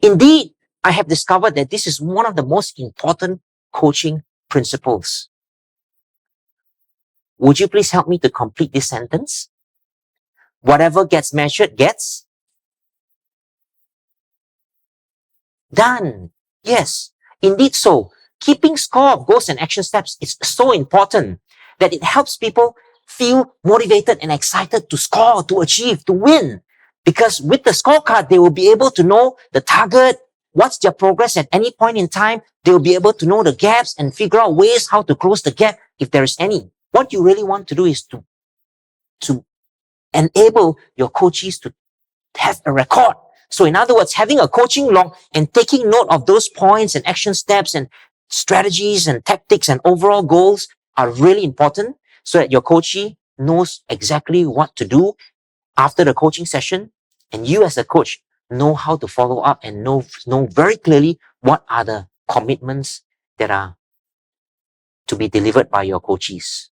Indeed, I have discovered that this is one of the most important coaching principles. Would you please help me to complete this sentence? Whatever gets measured gets done. Yes, indeed so. Keeping score of goals and action steps is so important that it helps people feel motivated and excited to score, to achieve, to win. Because with the scorecard, they will be able to know the target, what's their progress at any point in time. They will be able to know the gaps and figure out ways how to close the gap if there is any. What you really want to do is to enable your coaches to have a record. So in other words, having a coaching log and taking note of those points and action steps and strategies and tactics and overall goals are really important so that your coachee knows exactly what to do after the coaching session, and you as a coach know how to follow up and know very clearly what are the commitments that are to be delivered by your coachees.